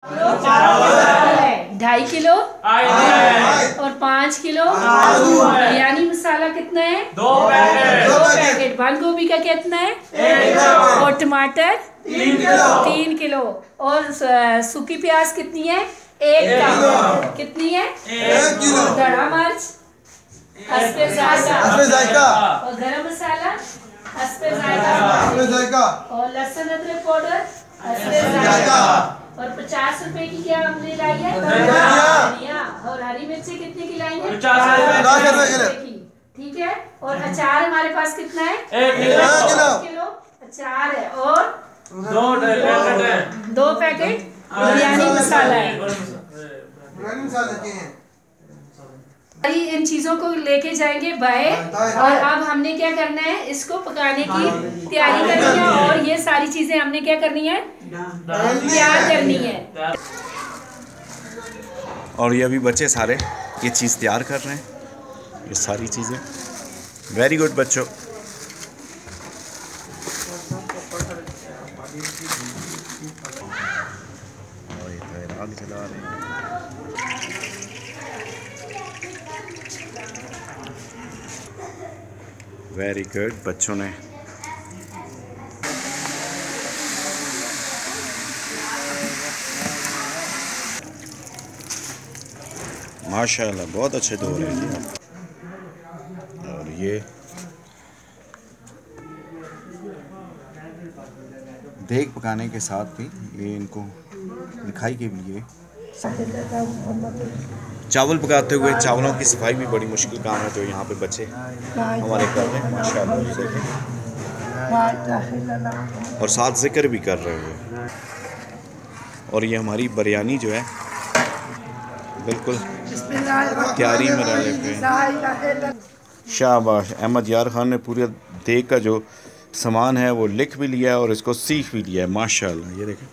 2.5 kilo और 5 kilo biryani मसाला कितना है? 2 पैकेट। बंद गोभी का कितना है? 1 किलो। और टमाटर 3 किलो। और सूखी प्याज कितनी है? 1 कप। कितनी है? 1 किलो। धड़ा मिर्च हस्बे जायका और गरम मसाला हस्बे जायका और लहसुन अदरक पाउडर हस्बे जायका। और 50 रुपए की क्या हमने लाई है? धनिया। और हरी मिर्ची कितने की लाई है? 50 रुपए की। ठीक है। और अचार हमारे पास कितना है? 1 किलो अचार है। और 2 पैकेट बिरयानी मसाला है। इन चीजों को लेके जाएंगे बाहर। और अब हमने क्या करना है? इसको पकाने की तैयारी करनी है। और ये सारी चीजें हमने क्या करनी है? तैयार करनी है। और ये अभी बच्चे सारे ये चीज़ तैयार कर रहे हैं, ये सारी चीज़ें। वेरी गुड बच्चों। और ये आग जला रहे हैं। वेरी गुड बच्चों ने। माशाल्लाह बहुत अच्छे धो रहे हैं। और ये देग पकाने के साथ भी ये इनको दिखाई के लिए चावल पकाते हुए चावलों की सफाई भी बड़ी मुश्किल काम है, जो यहाँ पे बच्चे हमारे कर रहे हैं माशाल्लाह। ये देखें, और साथ जिक्र भी कर रहे हैं। और ये हमारी बिरयानी जो है बिल्कुल तैयारी में रहे हुए। शाबाश, अहमद यार खान ने पूरे देग का जो सामान है वो लिख भी लिया है और इसको सीख भी लिया है माशाल्लाह। ये देखें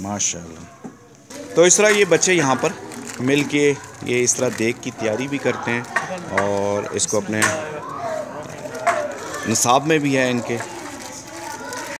माशाल्लाह। तो इस तरह ये बच्चे यहाँ पर मिल के ये इस तरह देग की तैयारी भी करते हैं और इसको अपने निसाब में भी है इनके।